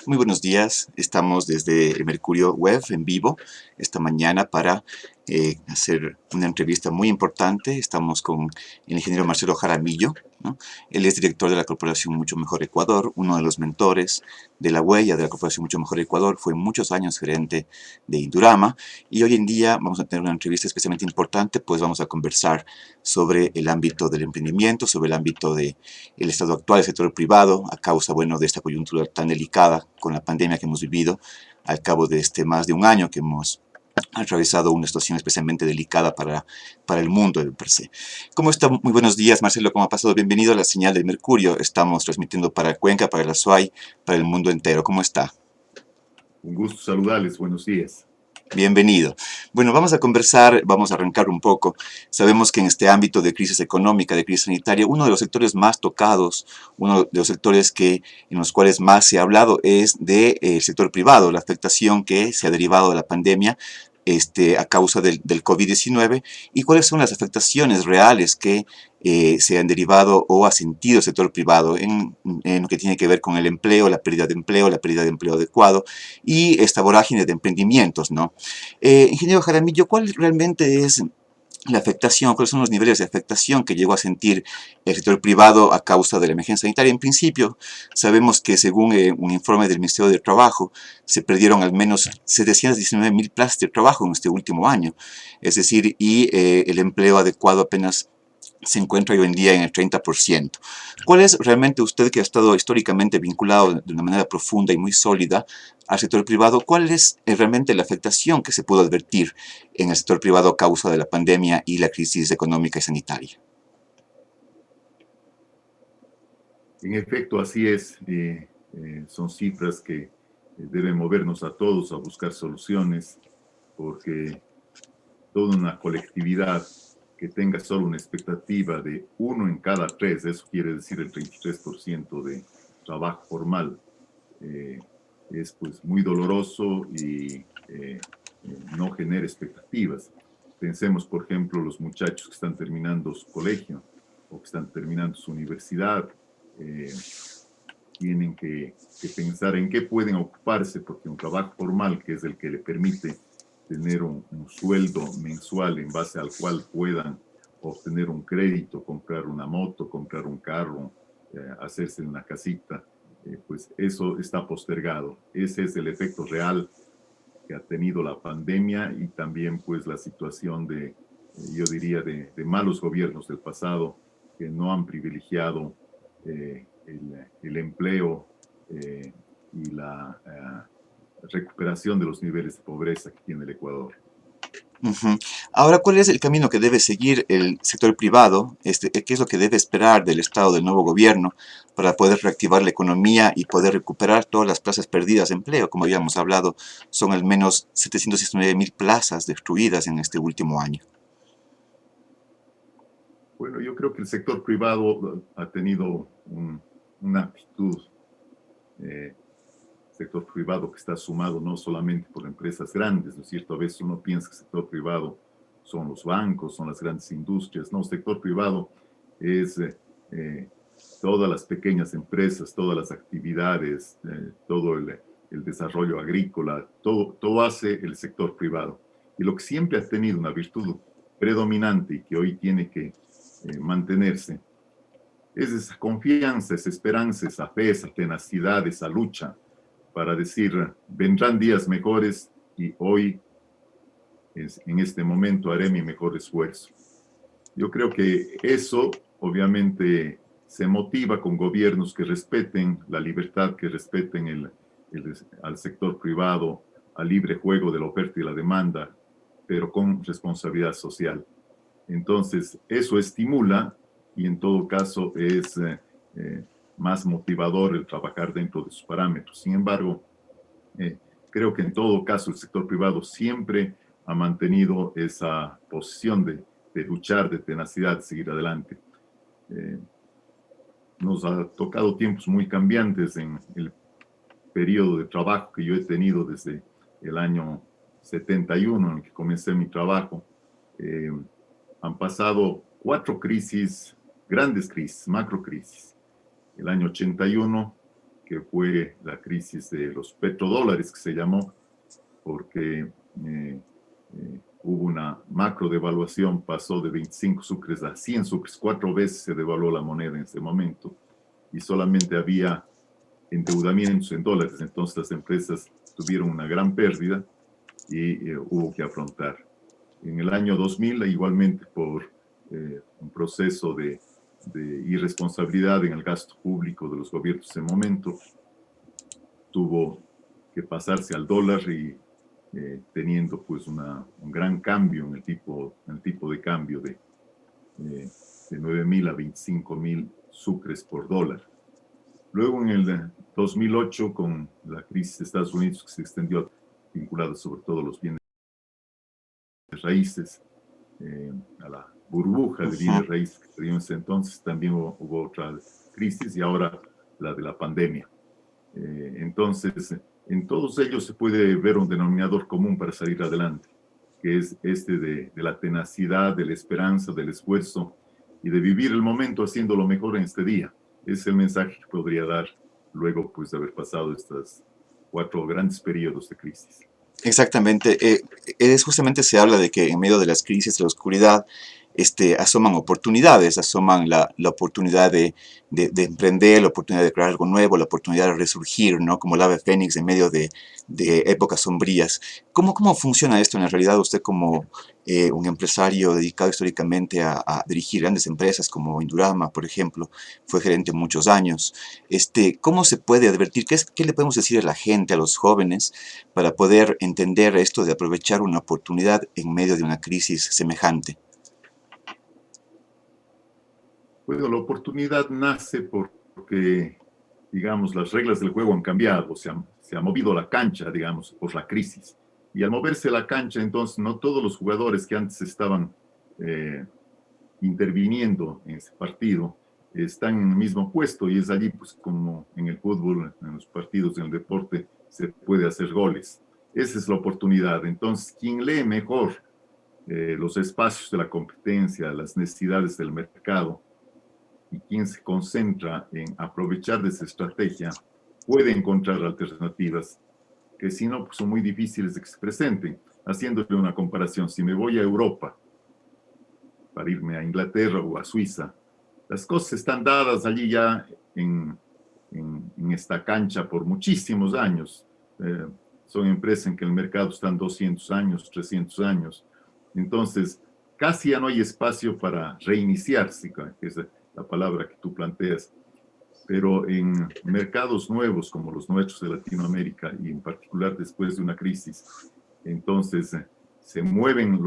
Muy buenos días. Estamos desde el Mercurio Web en vivo esta mañana para hacer una entrevista muy importante. Estamos con el ingeniero Marcelo Jaramillo, ¿no? Él es director de la Corporación Mucho Mejor Ecuador, uno de los mentores de la huella de la Corporación Mucho Mejor Ecuador. Fue muchos años gerente de Indurama y hoy en día vamos a tener una entrevista especialmente importante, pues vamos a conversar sobre el ámbito del emprendimiento, sobre el ámbito del estado actual del sector privado a causa, bueno, de esta coyuntura tan delicada con la pandemia que hemos vivido al cabo de más de un año que hemos atravesado una situación especialmente delicada para el mundo per se. ¿Cómo está? Muy buenos días, Marcelo. ¿Cómo ha pasado? Bienvenido a la señal del Mercurio. Estamos transmitiendo para Cuenca, para la SUAY, para el mundo entero. ¿Cómo está? Un gusto saludarles, buenos días. Bienvenido. Bueno, vamos a conversar, vamos a arrancar un poco. Sabemos que en este ámbito de crisis económica, de crisis sanitaria, uno de los sectores más tocados, uno de los sectores en los cuales más se ha hablado es del sector privado, la afectación que se ha derivado de la pandemia a causa del COVID-19 y cuáles son las afectaciones reales que se han derivado o ha sentido el sector privado en lo que tiene que ver con el empleo, la pérdida de empleo adecuado y esta vorágine de emprendimientos, ¿no? Ingeniero Jaramillo, ¿cuál realmente es la afectación, cuáles son los niveles de afectación que llegó a sentir el sector privado a causa de la emergencia sanitaria? En principio, sabemos que según un informe del Ministerio de Trabajo, se perdieron al menos 719.000 plazas de trabajo en este último año, es decir, y el empleo adecuado apenas se encuentra hoy en día en el 30%. ¿Cuál es realmente usted que ha estado históricamente vinculado de una manera profunda y muy sólida al sector privado? ¿Cuál es realmente la afectación que se pudo advertir en el sector privado a causa de la pandemia y la crisis económica y sanitaria? En efecto, así es. Son cifras que deben movernos a todos a buscar soluciones, porque toda una colectividad que tenga solo una expectativa de uno en cada tres, eso quiere decir el 33% de trabajo formal, eh, es pues muy doloroso y no genera expectativas. Pensemos, por ejemplo, los muchachos que están terminando su colegio o que están terminando su universidad, eh, tienen que pensar en qué pueden ocuparse, porque un trabajo formal, que es el que le permite tener un sueldo mensual en base al cual puedan obtener un crédito, comprar una moto, comprar un carro, hacerse una casita, pues eso está postergado. Ese es el efecto real que ha tenido la pandemia y también pues la situación yo diría, de malos gobiernos del pasado que no han privilegiado el empleo y la recuperación de los niveles de pobreza que tiene el Ecuador. Ujú. Ahora, ¿cuál es el camino que debe seguir el sector privado? ¿Qué es lo que debe esperar del Estado, del nuevo gobierno, para poder reactivar la economía y poder recuperar todas las plazas perdidas de empleo? Como habíamos hablado, son al menos 719.000 plazas destruidas en este último año. Bueno, yo creo que el sector privado ha tenido una actitud, eh, sector privado que está sumado no solamente por empresas grandes, ¿no es cierto? A veces uno piensa que el sector privado son los bancos, son las grandes industrias. No, el sector privado es eh, todas las pequeñas empresas, todas las actividades, todo el desarrollo agrícola, todo hace el sector privado. Y lo que siempre ha tenido una virtud predominante y que hoy tiene que mantenerse es esa confianza, esa esperanza, esa fe, esa tenacidad, esa lucha para decir, vendrán días mejores y hoy, en este momento, haré mi mejor esfuerzo. Yo creo que eso, obviamente, se motiva con gobiernos que respeten la libertad, que respeten al sector privado, al libre juego de la oferta y la demanda, pero con responsabilidad social. Entonces, eso estimula y en todo caso es más motivador el trabajar dentro de sus parámetros. Sin embargo, eh, creo que en todo caso el sector privado siempre ha mantenido esa posición de luchar, de tenacidad, de seguir adelante. Eh, Nos ha tocado tiempos muy cambiantes en el periodo de trabajo que yo he tenido desde el año 71 en el que comencé mi trabajo. Eh, Han pasado cuatro crisis, grandes crisis, macrocrisis. El año 81, que fue la crisis de los petrodólares, que se llamó, porque hubo una macro devaluación, pasó de 25 sucres a 100 sucres, 4 veces se devaluó la moneda en ese momento, y solamente había endeudamientos en dólares, entonces las empresas tuvieron una gran pérdida y hubo que afrontar. En el año 2000, igualmente por un proceso de irresponsabilidad en el gasto público de los gobiernos en ese momento, tuvo que pasarse al dólar y teniendo pues un gran cambio en el tipo de cambio de 9.000 a 25.000 sucres por dólar. Luego en el 2008, con la crisis de Estados Unidos que se extendió, vinculada sobre todo a los bienes raíces, a la burbuja de bienes raíces que se dio en ese entonces, también hubo otra crisis y ahora la de la pandemia. Entonces, en todos ellos se puede ver un denominador común para salir adelante, que es este de la tenacidad, de la esperanza, del esfuerzo y de vivir el momento haciendo lo mejor en este día. Es el mensaje que podría dar luego pues, de haber pasado estos 4 grandes periodos de crisis. Exactamente. Justamente se habla de que en medio de las crisis, de la oscuridad, asoman oportunidades, asoman la oportunidad de emprender, la oportunidad de crear algo nuevo, la oportunidad de resurgir, ¿no? Como el ave fénix en medio de épocas sombrías. ¿Cómo funciona esto en la realidad? Usted como un empresario dedicado históricamente a dirigir grandes empresas como Indurama, por ejemplo, fue gerente muchos años. ¿Cómo se puede advertir? ¿Qué le podemos decir a la gente, a los jóvenes, para poder entender esto de aprovechar una oportunidad en medio de una crisis semejante? Bueno, la oportunidad nace porque, digamos, las reglas del juego han cambiado, se ha movido la cancha, digamos, por la crisis. Y al moverse la cancha, entonces, no todos los jugadores que antes estaban interviniendo en ese partido están en el mismo puesto y es allí, pues, como en el fútbol, en los partidos, en el deporte, se puede hacer goles. Esa es la oportunidad. Entonces, quien lee mejor los espacios de la competencia, las necesidades del mercado, y quien se concentra en aprovechar de esa estrategia puede encontrar alternativas que si no pues son muy difíciles de que se presenten. Haciéndole una comparación, si me voy a Europa para irme a Inglaterra o a Suiza, las cosas están dadas allí ya en esta cancha por muchísimos años. Son empresas en que el mercado están 200 años, 300 años. Entonces, casi ya no hay espacio para reiniciarse, que es la palabra que tú planteas. Pero en mercados nuevos como los nuestros de Latinoamérica y en particular después de una crisis, entonces se mueven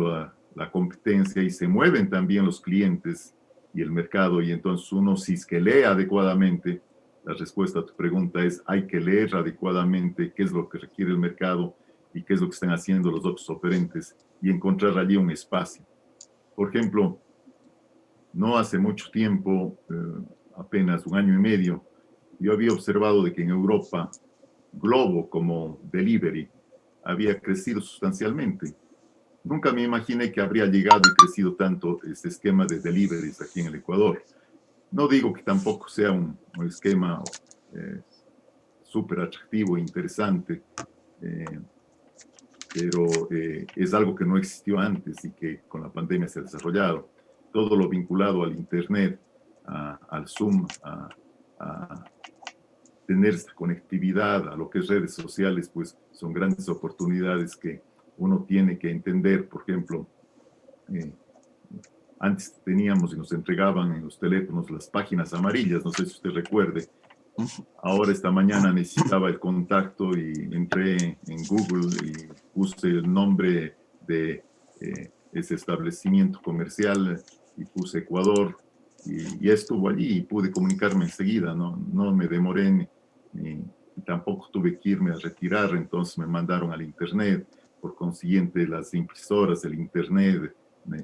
la competencia y se mueven también los clientes y el mercado y entonces uno si es que lee adecuadamente, la respuesta a tu pregunta es hay que leer adecuadamente qué es lo que requiere el mercado y qué es lo que están haciendo los otros oferentes y encontrar allí un espacio. Por ejemplo, no hace mucho tiempo, apenas un año y medio, yo había observado de que en Europa Globo como delivery había crecido sustancialmente. Nunca me imaginé que habría llegado y crecido tanto este esquema de deliveries aquí en el Ecuador. No digo que tampoco sea un esquema súper atractivo e interesante, eh, pero es algo que no existió antes y que con la pandemia se ha desarrollado. Todo lo vinculado al Internet, al Zoom, a tener esta conectividad, a lo que es redes sociales, pues son grandes oportunidades que uno tiene que entender. Por ejemplo, antes teníamos y nos entregaban en los teléfonos las páginas amarillas, no sé si usted recuerde. Ahora esta mañana necesitaba el contacto y entré en Google y puse el nombre de ese establecimiento comercial y puse Ecuador y estuvo allí y pude comunicarme enseguida, no me demoré ni tampoco tuve que irme a retirar, entonces me mandaron al internet, por consiguiente las impresoras, el internet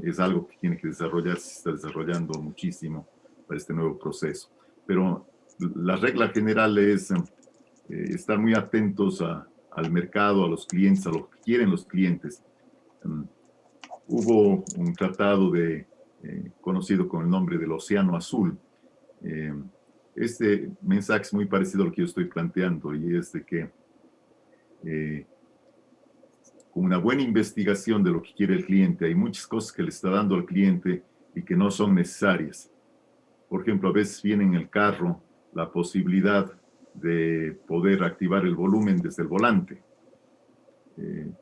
es algo que tiene que desarrollarse, se está desarrollando muchísimo para este nuevo proceso. Pero la regla general es estar muy atentos al mercado, a los clientes, a lo que quieren los clientes. Hubo un tratado conocido con el nombre del Océano Azul. este mensaje es muy parecido a lo que yo estoy planteando, y es de que eh, con una buena investigación de lo que quiere el cliente, hay muchas cosas que le está dando al cliente y que no son necesarias. Por ejemplo, a veces viene en el carro la posibilidad de poder activar el volumen desde el volante,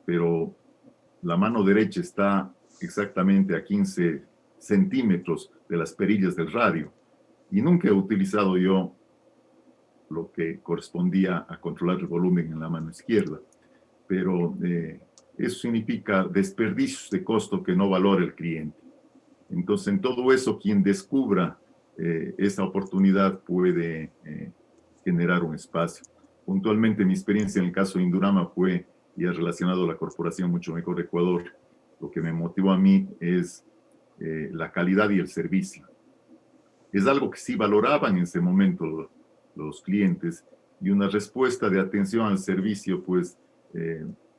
pero la mano derecha está exactamente a 15 centímetros de las perillas del radio, y nunca he utilizado yo lo que correspondía a controlar el volumen en la mano izquierda, pero eso significa desperdicios de costo que no valora el cliente. Entonces, en todo eso, quien descubra esa oportunidad puede generar un espacio. Puntualmente, mi experiencia en el caso de Indurama fue, ya relacionado a la corporación Mucho Mejor Ecuador, lo que me motivó a mí es la calidad y el servicio. Es algo que sí valoraban en ese momento los clientes, y una respuesta de atención al servicio, pues,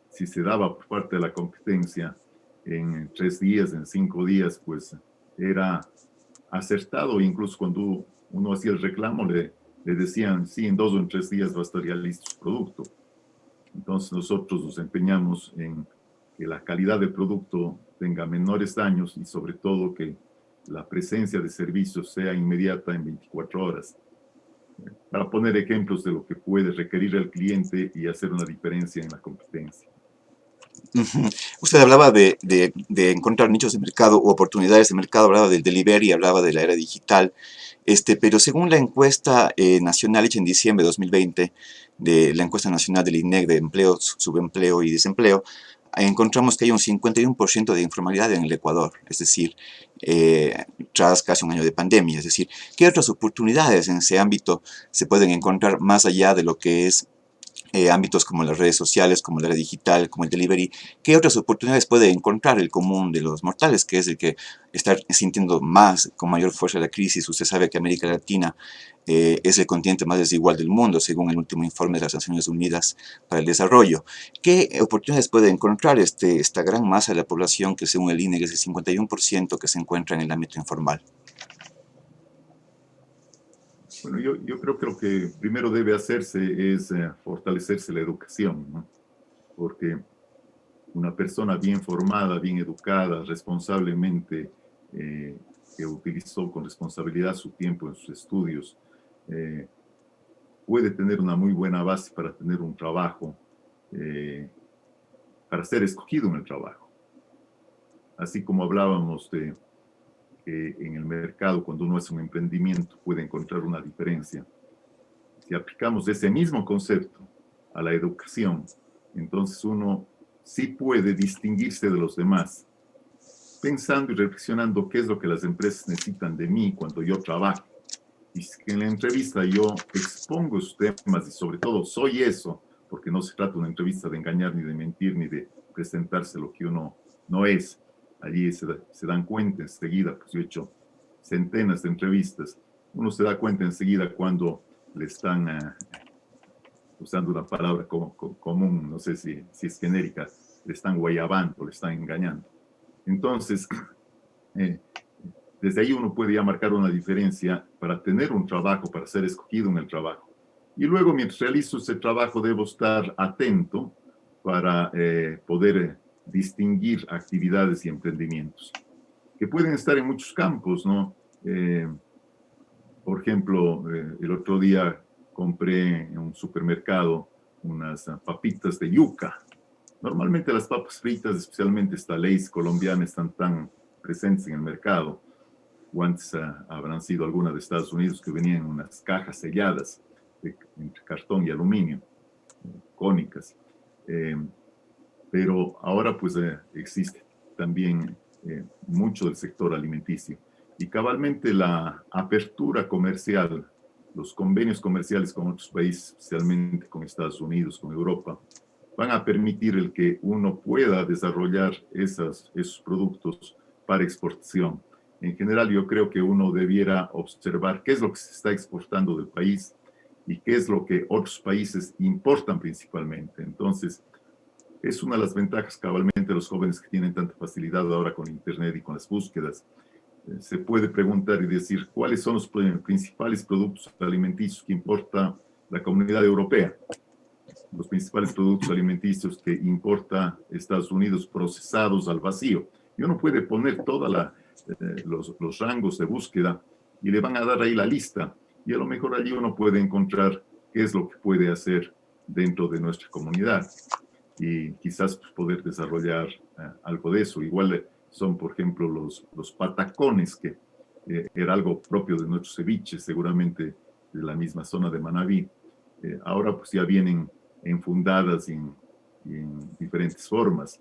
si se daba por parte de la competencia en 3 días, en 5 días, pues era acertado. Incluso cuando uno hacía el reclamo, le decían, sí, en 2 o en 3 días va a estar ya listo su producto. Entonces nosotros nos empeñamos en que la calidad del producto tenga menores daños, y sobre todo que la presencia de servicios sea inmediata en 24 horas. Para poner ejemplos de lo que puede requerir el cliente y hacer una diferencia en la competencia. Ujú. Usted hablaba de encontrar nichos de mercado o oportunidades de mercado, hablaba del delivery, hablaba de la era digital, pero según la encuesta nacional hecha en diciembre de 2020, de la encuesta nacional del INEC de empleo, subempleo y desempleo, encontramos que hay un 51% de informalidad en el Ecuador, es decir, tras casi un año de pandemia. Es decir, ¿qué otras oportunidades en ese ámbito se pueden encontrar más allá de lo que es ámbitos como las redes sociales, como la era digital, como el delivery? ¿Qué otras oportunidades puede encontrar el común de los mortales, que es el que está sintiendo más, con mayor fuerza la crisis? Usted sabe que América Latina es el continente más desigual del mundo, según el último informe de las Naciones Unidas para el Desarrollo. ¿Qué oportunidades puede encontrar esta gran masa de la población que, según el INEC, es el 51% que se encuentra en el ámbito informal? Bueno, yo creo que lo que primero debe hacerse es fortalecerse la educación, ¿no? Porque una persona bien formada, bien educada, responsablemente, que utilizó con responsabilidad su tiempo en sus estudios, eh, puede tener una muy buena base para tener un trabajo, eh, para ser escogido en el trabajo. Así como hablábamos de que en el mercado, cuando uno hace un emprendimiento, puede encontrar una diferencia. Si aplicamos ese mismo concepto a la educación, entonces uno sí puede distinguirse de los demás, pensando y reflexionando qué es lo que las empresas necesitan de mí cuando yo trabajo. Y si en la entrevista yo expongo esos temas, y sobre todo soy eso, porque no se trata de una entrevista de engañar, ni de mentir, ni de presentarse lo que uno no es. Allí se dan cuenta enseguida, pues yo he hecho centenas de entrevistas. Uno se da cuenta enseguida cuando le están usando una palabra común, no sé si es genérica, le están guayabando, le están engañando. Entonces, eh, desde ahí uno puede ya marcar una diferencia para tener un trabajo, para ser escogido en el trabajo. Y luego, mientras realizo ese trabajo, debo estar atento para poder distinguir actividades y emprendimientos, que pueden estar en muchos campos, ¿no? Por ejemplo, el otro día compré en un supermercado unas papitas de yuca. Normalmente las papas fritas, especialmente esta Lay's colombiana, están tan presentes en el mercado, o antes habrán sido algunas de Estados Unidos, que venían en unas cajas selladas entre cartón y aluminio, cónicas. Eh, pero ahora pues existe también mucho del sector alimenticio. Y cabalmente la apertura comercial, los convenios comerciales con otros países, especialmente con Estados Unidos, con Europa, van a permitir el que uno pueda desarrollar esos productos para exportación. En general, yo creo que uno debiera observar qué es lo que se está exportando del país y qué es lo que otros países importan principalmente. Entonces, es una de las ventajas cabalmente de los jóvenes que tienen tanta facilidad ahora con Internet y con las búsquedas, se puede preguntar y decir cuáles son los principales productos alimenticios que importa la Comunidad Europea, los principales productos alimenticios que importa Estados Unidos procesados al vacío. Y uno puede poner todos los rangos de búsqueda y le van a dar ahí la lista. Y a lo mejor allí uno puede encontrar qué es lo que puede hacer dentro de nuestra comunidad y quizás pues, poder desarrollar algo de eso. Igual son, por ejemplo, los patacones, que era algo propio de nuestros ceviches, seguramente de la misma zona de Manabí. Ahora pues ya vienen enfundadas en diferentes formas.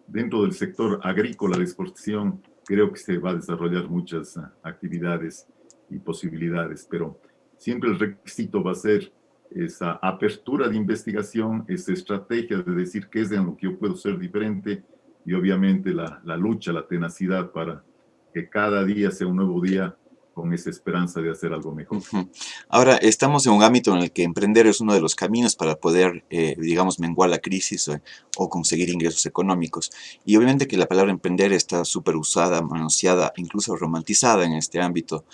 Dentro del sector agrícola de exportación, creo que se va a desarrollar muchas actividades y posibilidades, pero siempre el requisito va a ser esa apertura de investigación, esa estrategia de decir qué es en lo que yo puedo ser diferente y obviamente la lucha, la tenacidad para que cada día sea un nuevo día con esa esperanza de hacer algo mejor. Ujú. Ahora, estamos en un ámbito en el que emprender es uno de los caminos para poder, digamos, menguar la crisis o conseguir ingresos económicos. Y obviamente que la palabra emprender está súper usada, manoseada, incluso romantizada en este ámbito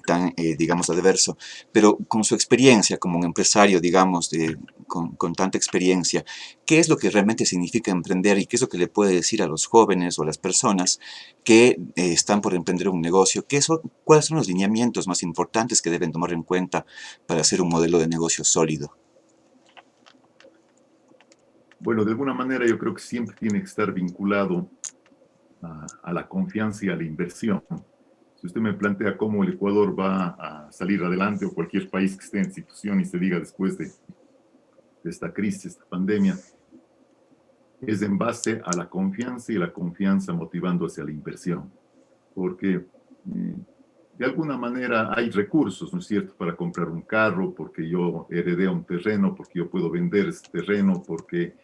tan, digamos, adverso. Pero con su experiencia como un empresario, digamos, con tanta experiencia, ¿qué es lo que realmente significa emprender y qué es lo que le puede decir a los jóvenes o a las personas que están por emprender un negocio? ¿Cuáles son los lineamientos más importantes que deben tomar en cuenta para hacer un modelo de negocio sólido? Bueno, de alguna manera yo creo que siempre tiene que estar vinculado a la confianza y a la inversión. Si usted me plantea cómo el Ecuador va a salir adelante o cualquier país que esté en situación y se diga después de esta crisis, esta pandemia, es en base a la confianza y la confianza motivando hacia la inversión. Porque de alguna manera hay recursos, ¿no es cierto?, para comprar un carro, porque yo heredé un terreno, porque yo puedo vender ese terreno, porque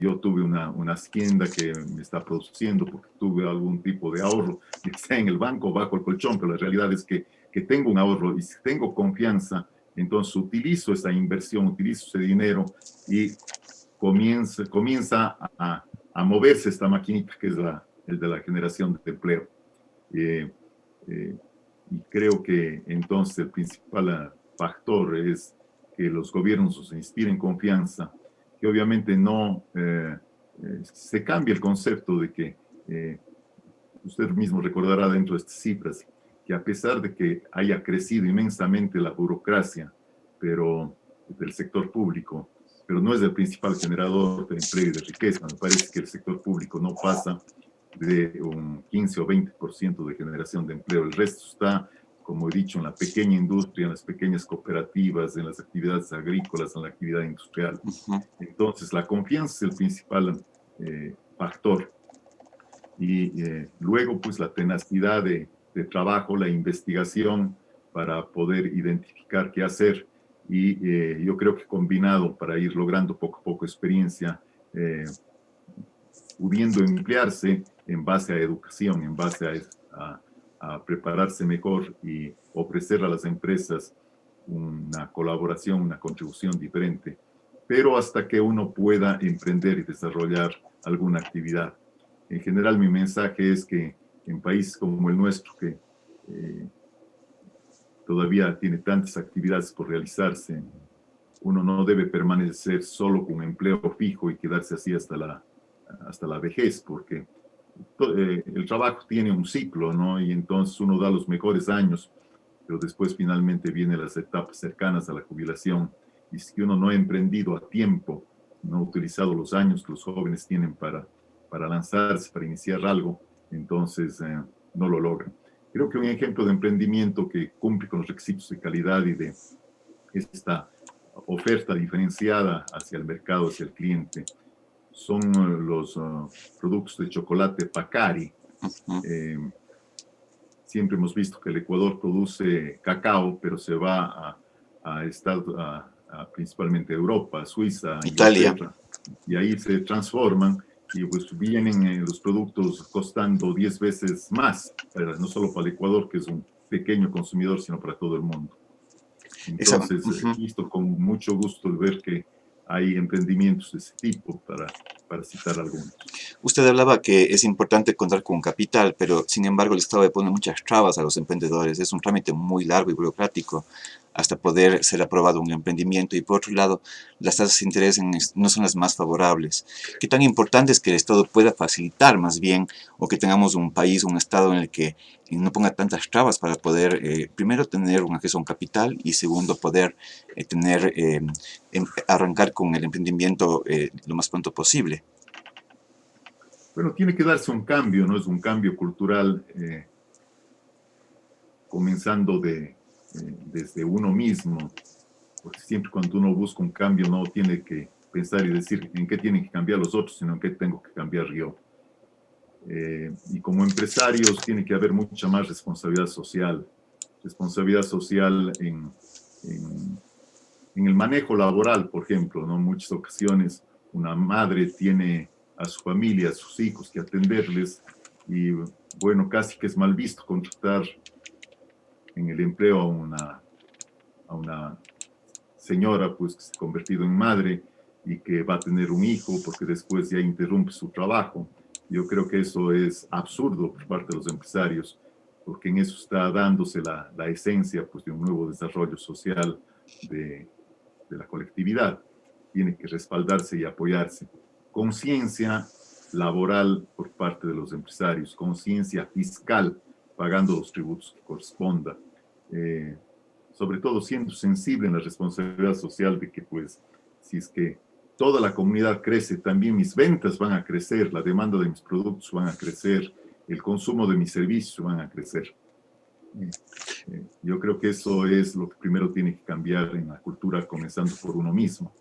yo tuve una hacienda que me está produciendo, porque tuve algún tipo de ahorro, que sea en el banco, bajo el colchón, pero la realidad es que tengo un ahorro y si tengo confianza, entonces utilizo esa inversión, utilizo ese dinero y comienza a moverse esta maquinita que es el de la generación de empleo. Eh, eh, y creo que entonces el principal factor es que los gobiernos os inspiren confianza, que obviamente no se cambie el concepto de que usted mismo recordará dentro de estas cifras que a pesar de que haya crecido inmensamente la burocracia, pero del sector público, pero no es el principal generador de empleo y de riqueza. Me parece que el sector público no pasa de un 15 o 20% de generación de empleo. El resto está, como he dicho, en la pequeña industria, en las pequeñas cooperativas, en las actividades agrícolas, en la actividad industrial. Ujú. Entonces, la confianza es el principal factor. Y luego, pues, la tenacidad de trabajo, la investigación para poder identificar qué hacer. Y yo creo que combinado para ir logrando poco a poco experiencia, pudiendo emplearse en base a educación, en base a prepararse mejor y ofrecer a las empresas una colaboración, una contribución diferente, pero hasta que uno pueda emprender y desarrollar alguna actividad. En general, mi mensaje es que en países como el nuestro, que eh, todavía tiene tantas actividades por realizarse, uno no debe permanecer solo con un empleo fijo y quedarse así hasta la vejez, porque el trabajo tiene un ciclo, ¿no? Y entonces uno da los mejores años, pero después finalmente vienen las etapas cercanas a la jubilación. Y si uno no ha emprendido a tiempo, no ha utilizado los años que los jóvenes tienen para lanzarse, para iniciar algo, entonces no lo logran. Creo que un ejemplo de emprendimiento que cumple con los requisitos de calidad y de esta oferta diferenciada hacia el mercado, hacia el cliente, son los productos de chocolate Pacari. Ujú. Siempre hemos visto que el Ecuador produce cacao, pero se va principalmente a Europa, Suiza, Italia. Inglaterra, y ahí se transforman y pues vienen los productos costando 10 veces más, no solo para el Ecuador, que es un pequeño consumidor, sino para todo el mundo. Entonces, Ujú. visto con mucho gusto ver que hay emprendimientos de ese tipo para para citar algunos. Usted hablaba que es importante contar con capital, pero sin embargo el Estado le pone muchas trabas a los emprendedores. Es un trámite muy largo y burocrático hasta poder ser aprobado un emprendimiento. Y por otro lado, las tasas de interés no son las más favorables. ¿Qué tan importante es que el Estado pueda facilitar más bien, o que tengamos un país, un Estado en el que no ponga tantas trabas para poder, primero, tener un acceso a un capital y segundo, poder arrancar con el emprendimiento lo más pronto posible? Bueno, tiene que darse un cambio, ¿no? Es un cambio cultural, comenzando desde uno mismo, porque siempre cuando uno busca un cambio no tiene que pensar y decir en qué tienen que cambiar los otros, sino en qué tengo que cambiar yo. Y como empresarios tiene que haber mucha más responsabilidad social en el manejo laboral, por ejemplo, ¿no? En muchas ocasiones una madre tiene a su familia, a sus hijos que atenderles y bueno, casi que es mal visto contratar en el empleo a una señora pues que se ha convertido en madre y que va a tener un hijo porque después ya interrumpe su trabajo. Yo creo que eso es absurdo por parte de los empresarios, porque en eso está dándose la esencia pues, de un nuevo desarrollo social de, de la colectividad. Tiene que respaldarse y apoyarse. Conciencia laboral por parte de los empresarios, conciencia fiscal, pagando los tributos que corresponda. Eh, Sobre todo siendo sensible en la responsabilidad social de que, pues, si es que toda la comunidad crece, también mis ventas van a crecer, la demanda de mis productos van a crecer, el consumo de mis servicios van a crecer. Yo creo que eso es lo que primero tiene que cambiar en la cultura, comenzando por uno mismo.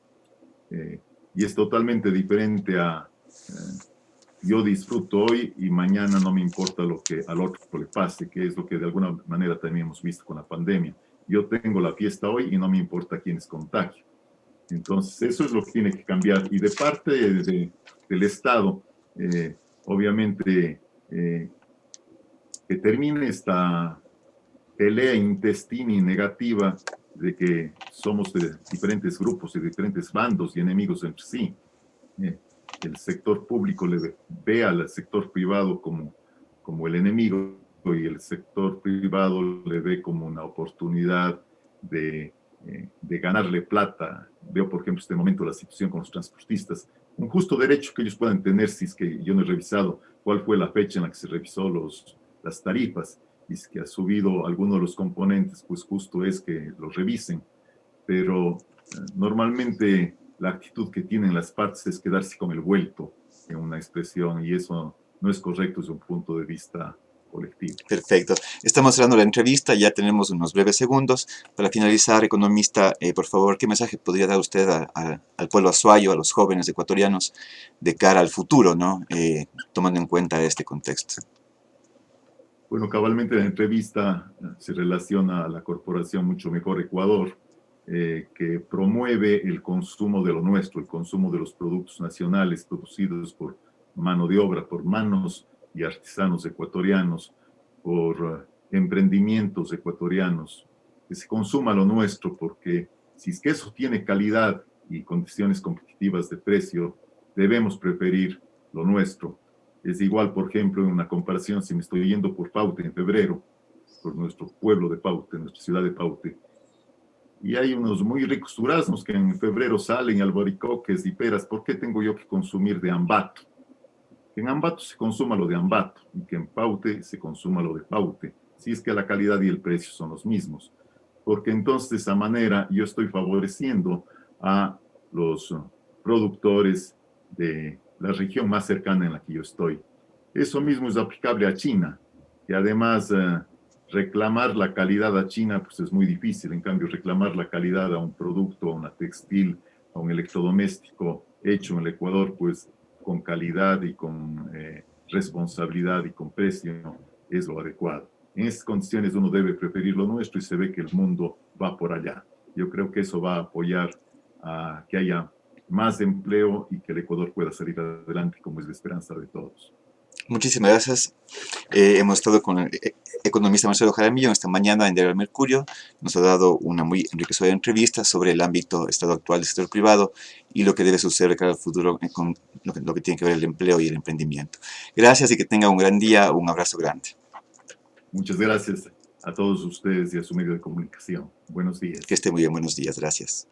Y es totalmente diferente a yo disfruto hoy y mañana no me importa lo que al otro le pase, que es lo que de alguna manera también hemos visto con la pandemia. Yo tengo la fiesta hoy y no me importa quién es contagio. Entonces, eso es lo que tiene que cambiar. Y de parte del Estado, obviamente, que termine esta pelea intestina y negativa de que somos de diferentes grupos y diferentes bandos y enemigos entre sí. Eh, el sector público le ve al sector privado como el enemigo y el sector privado le ve como una oportunidad de ganarle plata. Veo, por ejemplo, este momento la situación con los transportistas. Un justo derecho que ellos puedan tener, si es que yo no he revisado cuál fue la fecha en la que se revisó las tarifas, y si es que ha subido alguno de los componentes, pues justo es que los revisen. Pero normalmente la actitud que tienen las partes es quedarse con el vuelto en una expresión y eso no es correcto desde un punto de vista colectivo. Perfecto. Estamos cerrando la entrevista, ya tenemos unos breves segundos. Para finalizar, economista, por favor, ¿qué mensaje podría dar usted al pueblo azuayo, a los jóvenes ecuatorianos, de cara al futuro, ¿no? Tomando en cuenta este contexto? Bueno, cabalmente la entrevista se relaciona a la corporación Mucho Mejor Ecuador, que promueve el consumo de lo nuestro, el consumo de los productos nacionales producidos por mano de obra, por manos y artesanos ecuatorianos, por emprendimientos ecuatorianos, que se consuma lo nuestro, porque si es que eso tiene calidad y condiciones competitivas de precio, debemos preferir lo nuestro. Es igual, por ejemplo, en una comparación, si me estoy yendo por Paute en febrero, por nuestro pueblo de Paute, nuestra ciudad de Paute, y hay unos muy ricos duraznos que en febrero salen, albaricoques y peras. ¿Por qué tengo yo que consumir de Ambato? Que en Ambato se consuma lo de Ambato y que en Paute se consuma lo de Paute, si es que la calidad y el precio son los mismos. Porque entonces de esa manera yo estoy favoreciendo a los productores de la región más cercana en la que yo estoy. Eso mismo es aplicable a China, que además reclamar la calidad a China pues es muy difícil. En cambio, reclamar la calidad a un producto, a una textil, a un electrodoméstico hecho en el Ecuador, pues con calidad y con responsabilidad y con precio es lo adecuado. En estas condiciones uno debe preferir lo nuestro y se ve que el mundo va por allá. Yo creo que eso va a apoyar a que haya más empleo y que el Ecuador pueda salir adelante como es la esperanza de todos. Muchísimas gracias. Hemos estado con el economista Marcelo Jaramillo esta mañana en Diario El Mercurio. Nos ha dado una muy enriquecedora entrevista sobre el ámbito, estado actual del sector privado y lo que debe suceder de cara al futuro con lo que tiene que ver el empleo y el emprendimiento. Gracias y que tenga un gran día. Un abrazo grande. Muchas gracias a todos ustedes y a su medio de comunicación. Buenos Que días. esté muy bien. Buenos días. Gracias.